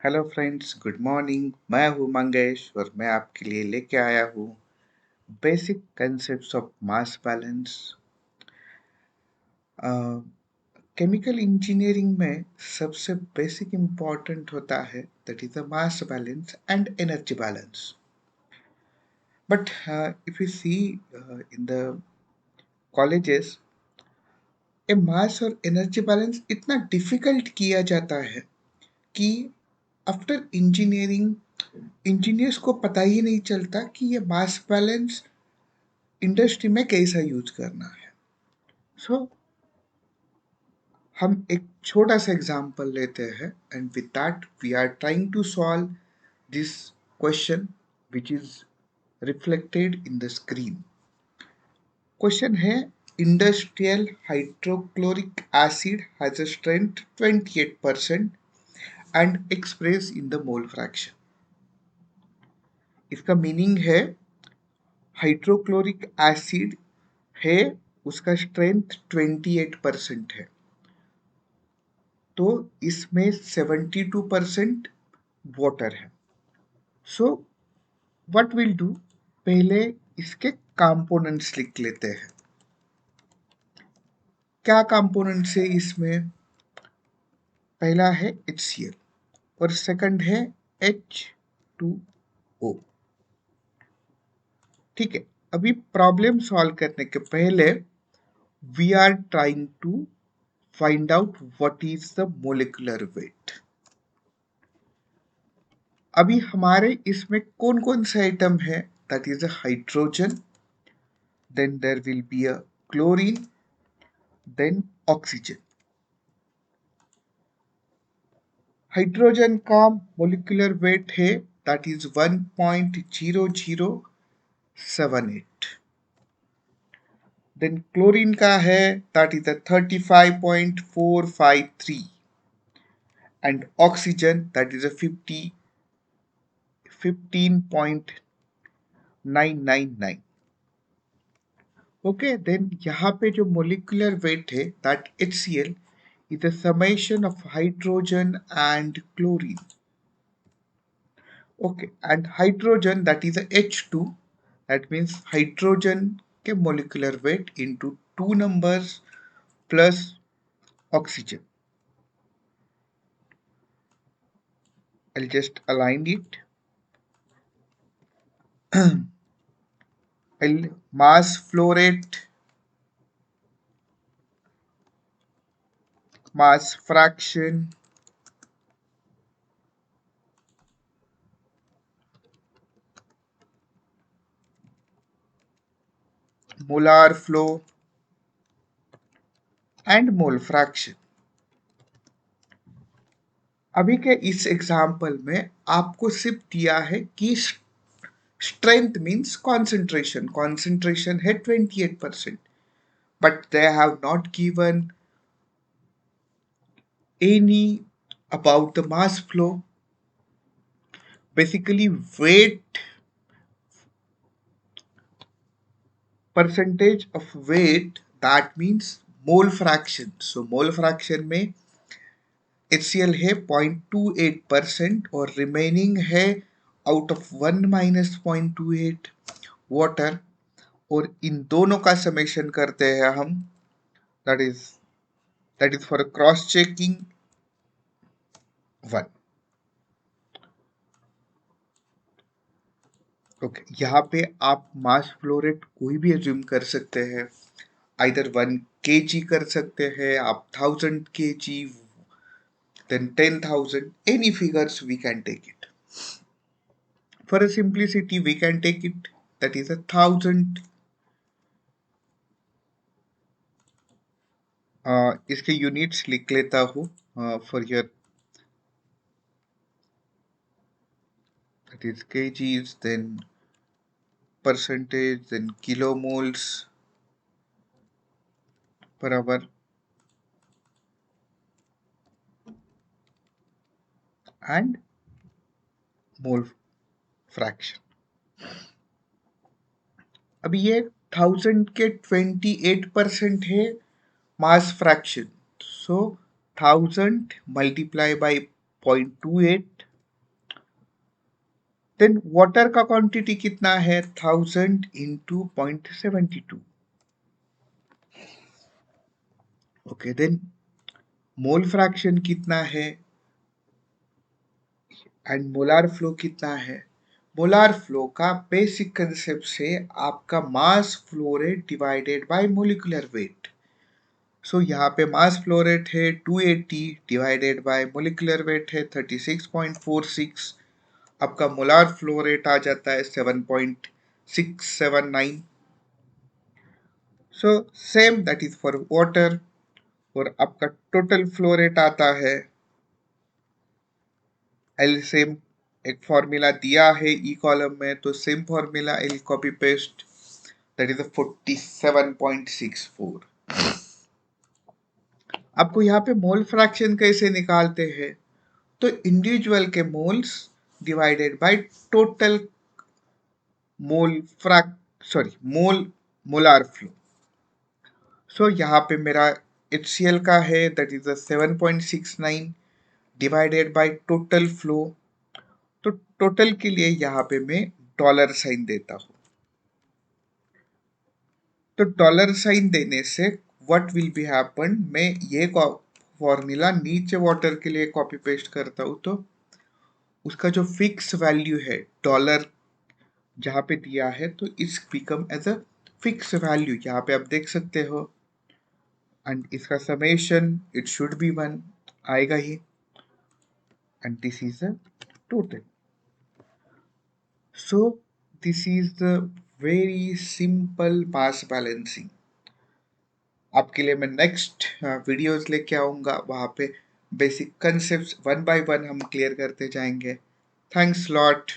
Hello friends, good morning. मैं हूं मंगेश और मैं आपके लिए लेके आया हूं basic concepts of mass balance. Chemical engineering में सबसे बेसिक इम्पॉर्टेंट होता है that is the mass balance and energy balance. But if you see in the colleges, a mass और एनर्जी बैलेंस इतना डिफिकल्ट किया जाता है कि आफ्टर इंजीनियरिंग इंजीनियर्स को पता ही नहीं चलता कि ये मास बैलेंस इंडस्ट्री में कैसा यूज करना है। सो हम एक छोटा सा एग्जांपल लेते हैं and with that we are trying to solve this question which is reflected in the screen. Question है, industrial hydrochloric acid has a strength 28% and express in the mole fraction. इसका मीनिंग है hydrochloric acid है, उसका strength 28% है, तो इसमें 72% water है। So what will do, पहले इसके कंपोनेंट्स लिख लेते हैं। क्या कंपोनेंट्स है इसमें? पहला है HCl और सेकंड है H2O। ठीक है, अभी प्रॉब्लम सॉल्व करने के पहले we are trying to find out what is the molecular weight. अभी हमारे इसमें कौन कौन से आइटम है? That is a hydrogen, then there will be a chlorine, then oxygen. Hydrogen का मोलिकुलर वेट है दैट इज 1.0078। देन क्लोरीन का है that is 35.453 and oxygen that is 15.999। Okay, then यहाँ पे जो मोलिकुलर वेट है that HCl is the summation of hydrogen and chlorine. Okay, and hydrogen that is a H2, that means hydrogen के molecular weight into two numbers plus oxygen. I'll just align it. I'll mass flow rate, mass fraction, molar flow and mole fraction. अभी के इस example में आपको सिर्फ दिया है कि strength means concentration. Concentration है 28%, but they have not given any about the mass flow. Basically, weight, percentage of weight, that means mole fraction. So mole fraction में HCl है 0.28% और remaining है out of 1 minus 0.28 water, और इन दोनों का summation करते हैं हम, that is for cross checking 1. Okay, यहाँ पे आप मास फ्लो रेट कोई भी एज्यूम कर सकते हैं, आइदर 1 kg कर सकते हैं आप, 1000 kg, then 10,000, any figures we can take it. For a simplicity we can take it that is 1,000. इसके यूनिट्स लिख लेता हूँ for your, that is kgs, then percentage, then kilomoles per hour and mole fraction. अब ये 1000 के 28% है mass fraction, so 1000 multiply by 0.28 then water का quantity कितना है 1000 into 0.72. Okay, then mole fraction कितना है एंड मोलार फ्लो कितना है। मोलार फ्लो का बेसिक कंसेप्ट से आपका mass flow rate divided by molecular weight. So यहाँ पे मास फ्लो रेट है 280 डिवाइडेड बाय मोलिकुलर वेट है 36.46। आपका मोलार फ्लो रेट आ जाता है 7.679। So same that is for water. और आपका टोटल फ्लो रेट आता है एल सेम, एक फॉर्मूला दिया है ई कॉलम में, तो same formula L copy paste, that is 47.64। आपको यहाँ पे मोल फ्रैक्शन कैसे निकालते हैं, तो इंडिविजुअल के moles divided by total mole frac sorry mole molar flow. So यहाँ पे मेरा HCl का है that is 7.69 divided by total flow. तो टोटल के लिए यहाँ पे मैं डॉलर साइन देता हूँ। तो डॉलर साइन देने से व्हाट विल बी हैपन, मैं ये फॉर्मूला नीचे वाटर के लिए कॉपी पेस्ट करता हूँ, तो उसका जो फिक्स वैल्यू है डॉलर जहाँ पे दिया है, तो it's become as a fix value, यहाँ पे आप देख सकते हो। एंड इसका समेशन इट शुड बी 1 आएगा ही, and this is the total. So this is the very simple mass balancing. आपके लिए मैं नेक्स्ट वीडियोस लेके आऊँगा, वहाँ पे basic concepts one by one हम क्लियर करते जाएंगे। Thanks lot.